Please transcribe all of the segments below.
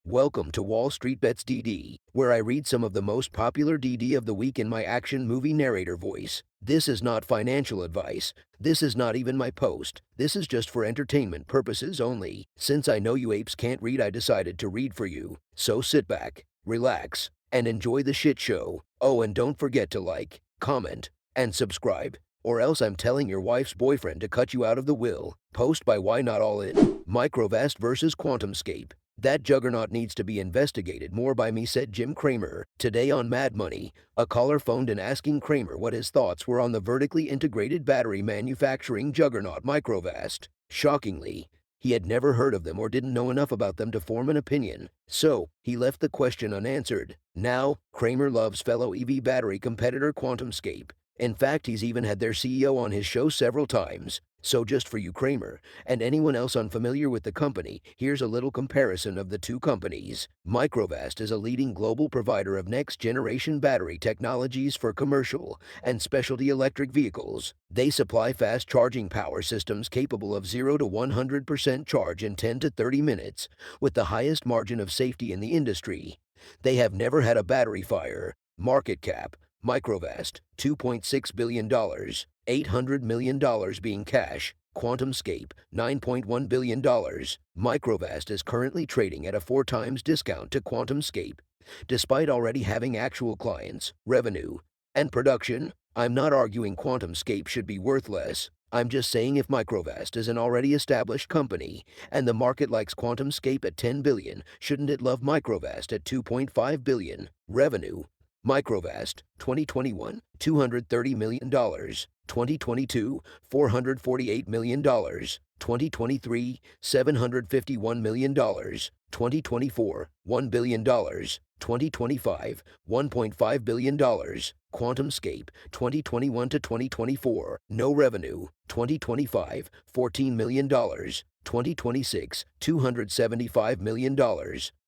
Welcome to Wall Street Bets DD, where I read some of the most popular DD of the week in my action movie narrator voice. This is not financial advice. This is not even my post. This is just for entertainment purposes only. Since I know you apes can't read, I decided to read for you. So sit back, relax, and enjoy the shit show. Oh, and don't forget to like, comment, and subscribe, or else I'm telling your wife's boyfriend to cut you out of the will. Post by Why Not All In. Microvast vs QuantumScape. That juggernaut needs to be investigated more by me, said Jim Cramer. Today on Mad Money, a caller phoned in asking Cramer what his thoughts were on the vertically integrated battery manufacturing juggernaut Microvast. Shockingly, he had never heard of them or didn't know enough about them to form an opinion, so he left the question unanswered. Now, Cramer loves fellow EV battery competitor QuantumScape. In fact, he's even had their CEO on his show several times. So just for you, Cramer, and anyone else unfamiliar with the company, here's a little comparison of the two companies. Microvast is a leading global provider of next-generation battery technologies for commercial and specialty electric vehicles. They supply fast-charging power systems capable of 0 to 100% charge in 10 to 30 minutes, with the highest margin of safety in the industry. They have never had a battery fire. Market cap: Microvast, $2.6 billion, $800 million being cash. QuantumScape, $9.1 billion. Microvast is currently trading at a 4 times discount to QuantumScape, despite already having actual clients, revenue, and production. I'm not arguing QuantumScape should be worth less. I'm just saying if Microvast is an already established company and the market likes QuantumScape at $10 billion, shouldn't it love Microvast at $2.5 billion? Revenue: Microvast, 2021, $230 million, 2022, $448 million, 2023, $751 million, 2024, $1 billion, 2025, $1.5 billion. QuantumScape, 2021 to 2024, no revenue, 2025, $14 million, 2026, $275 million.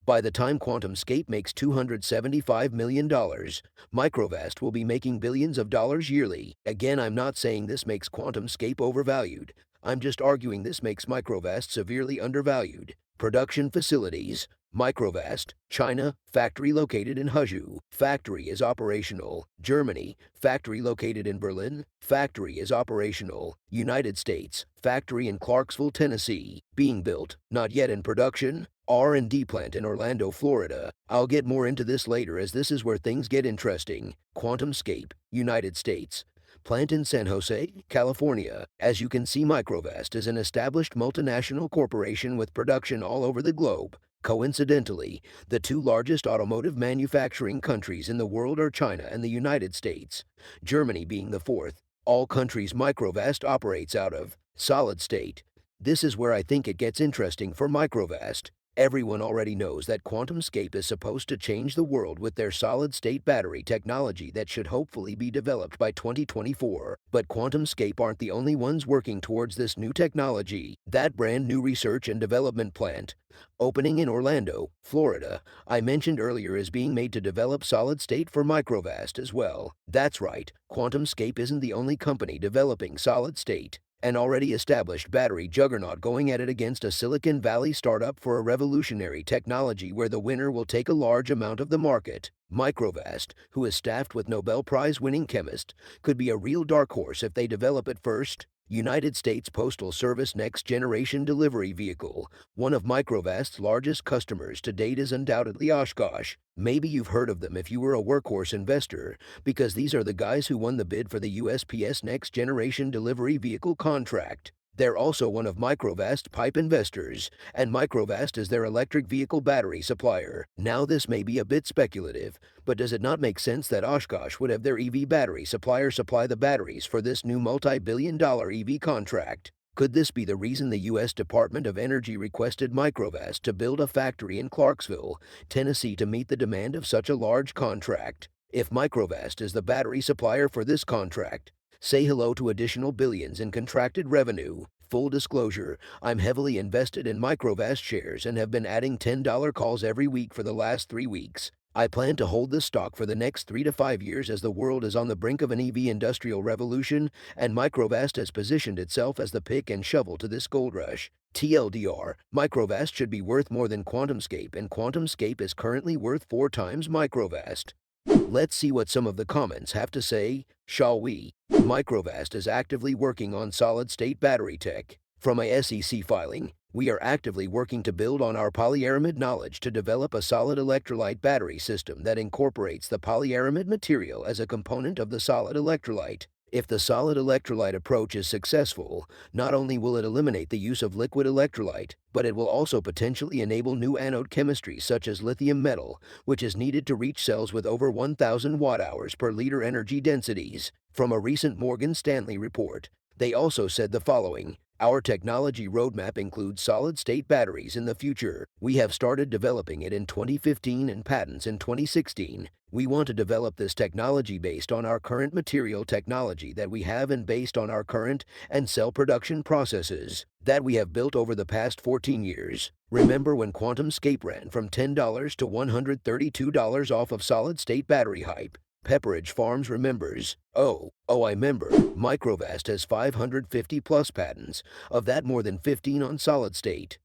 By the time QuantumScape makes $275 million, Microvast will be making billions of dollars yearly. Again, I'm not saying this makes QuantumScape overvalued. I'm just arguing this makes Microvast severely undervalued. Production facilities: Microvast, China, factory located in Huzhou. Factory is operational. Germany, factory located in Berlin. Factory is operational. United States, factory in Clarksville, Tennessee. Being built, not yet in production. R&D plant in Orlando, Florida. I'll get more into this later as this is where things get interesting. QuantumScape, United States. Plant in San Jose, California. As you can see, Microvast is an established multinational corporation with production all over the globe. Coincidentally, the two largest automotive manufacturing countries in the world are China and the United States, Germany being the fourth. All countries Microvast operates out of. Solid state. This is where I think it gets interesting for Microvast. Everyone already knows that QuantumScape is supposed to change the world with their solid-state battery technology that should hopefully be developed by 2024. But QuantumScape aren't the only ones working towards this new technology. That brand new research and development plant, opening in Orlando, Florida, I mentioned earlier, is being made to develop solid-state for Microvast as well. That's right, QuantumScape isn't the only company developing solid-state. An already established battery juggernaut going at it against a Silicon Valley startup for a revolutionary technology where the winner will take a large amount of the market. Microvast, who is staffed with Nobel Prize-winning chemists, could be a real dark horse if they develop it first. United States Postal Service next-generation delivery vehicle. One of Microvast's largest customers to date is undoubtedly Oshkosh. Maybe you've heard of them if you were a workhorse investor, because these are the guys who won the bid for the USPS next-generation delivery vehicle contract. They're also one of Microvast's pipe investors, and Microvast is their electric vehicle battery supplier. Now, this may be a bit speculative, but does it not make sense that Oshkosh would have their EV battery supplier supply the batteries for this new multi-billion-dollar EV contract? Could this be the reason the U.S. Department of Energy requested Microvast to build a factory in Clarksville, Tennessee to meet the demand of such a large contract? If Microvast is the battery supplier for this contract, say hello to additional billions in contracted revenue. Full disclosure, I'm heavily invested in Microvast shares and have been adding $10 calls every week for the last 3 weeks. I plan to hold this stock for the next 3 to 5 years as the world is on the brink of an EV industrial revolution, and Microvast has positioned itself as the pick and shovel to this gold rush. TLDR, Microvast should be worth more than QuantumScape, and QuantumScape is currently worth 4 times Microvast. Let's see what some of the comments have to say, shall we? Microvast is actively working on solid-state battery tech. From a SEC filing, we are actively working to build on our polyaramid knowledge to develop a solid electrolyte battery system that incorporates the polyaramid material as a component of the solid electrolyte. If the solid electrolyte approach is successful, not only will it eliminate the use of liquid electrolyte, but it will also potentially enable new anode chemistries such as lithium metal, which is needed to reach cells with over 1,000 watt-hours per liter energy densities. From a recent Morgan Stanley report, they also said the following: our technology roadmap includes solid-state batteries in the future. We have started developing it in 2015 and patents in 2016. We want to develop this technology based on our current material technology that we have and based on our current and cell production processes that we have built over the past 14 years. Remember when QuantumScape ran from $10 to $132 off of solid-state battery hype? Pepperidge Farms remembers. Oh, I remember. Microvast has 550 plus patents, of that more than 15 on solid state.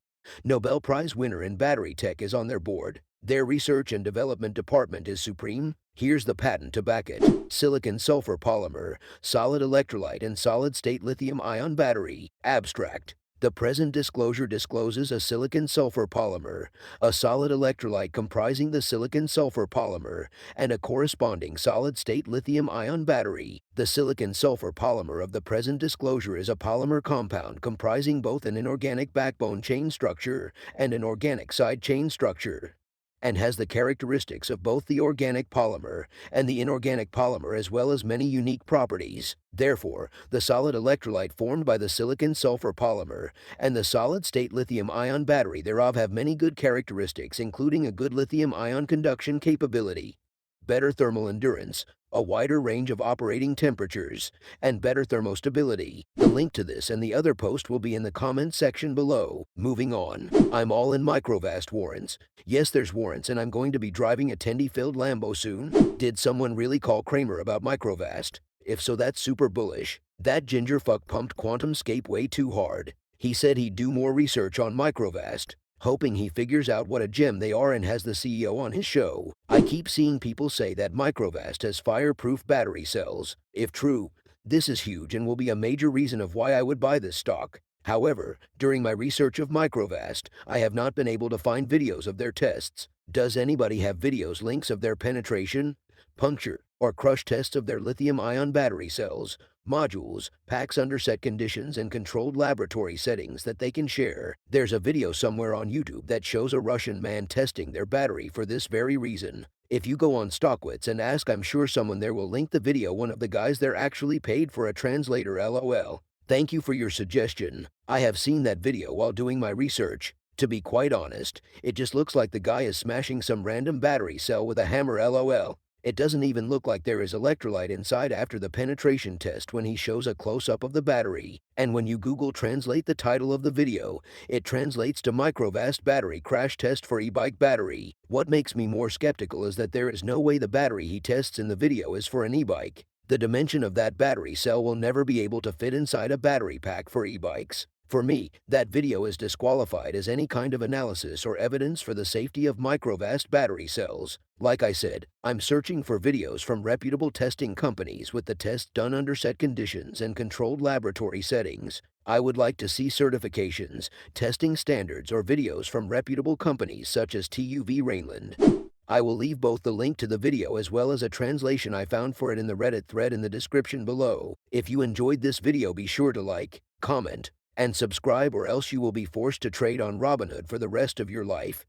Nobel Prize winner in battery tech is on their board. Their research and development department is supreme. Here's the patent to back it. Silicon sulfur polymer, solid electrolyte and solid-state lithium-ion battery. Abstract. The present disclosure discloses a silicon-sulfur polymer, a solid electrolyte comprising the silicon-sulfur polymer, and a corresponding solid-state lithium-ion battery. The silicon-sulfur polymer of the present disclosure is a polymer compound comprising both an inorganic backbone chain structure and an organic side chain structure, and has the characteristics of both the organic polymer and the inorganic polymer as well as many unique properties. Therefore, the solid electrolyte formed by the silicon-sulfur polymer and the solid-state lithium-ion battery thereof have many good characteristics, including a good lithium-ion conduction capability, better thermal endurance, a wider range of operating temperatures, and better thermostability. The link to this and the other post will be in the comments section below. Moving on. I'm all in Microvast warrants. Yes, there's warrants, and I'm going to be driving a Tendy-filled Lambo soon. Did someone really call Kramer about Microvast? If so, that's super bullish. That ginger fuck pumped QuantumScape way too hard. He said he'd do more research on Microvast, hoping he figures out what a gem they are and has the CEO on his show. I keep seeing people say that Microvast has fireproof battery cells. If true, this is huge and will be a major reason of why I would buy this stock. However, during my research of Microvast, I have not been able to find videos of their tests. Does anybody have videos links of their penetration, puncture, or crush tests of their lithium-ion battery cells, modules, packs under set conditions and controlled laboratory settings that they can share? There's a video somewhere on YouTube that shows a Russian man testing their battery for this very reason. If you go on Stockwits and ask, I'm sure someone there will link the video. One of the guys there actually paid for a translator, lol. Thank you for your suggestion. I have seen that video while doing my research. To be quite honest, it just looks like the guy is smashing some random battery cell with a hammer, lol. It doesn't even look like there is electrolyte inside after the penetration test when he shows a close-up of the battery. And when you Google Translate the title of the video, it translates to Microvast battery crash test for e-bike battery. What makes me more skeptical is that there is no way the battery he tests in the video is for an e-bike. The dimension of that battery cell will never be able to fit inside a battery pack for e-bikes. For me, that video is disqualified as any kind of analysis or evidence for the safety of Microvast battery cells. Like I said, I'm searching for videos from reputable testing companies with the tests done under set conditions and controlled laboratory settings. I would like to see certifications, testing standards, or videos from reputable companies such as TUV Rainland. I will leave both the link to the video as well as a translation I found for it in the Reddit thread in the description below. If you enjoyed this video, be sure to like, comment, and subscribe, or else you will be forced to trade on Robinhood for the rest of your life.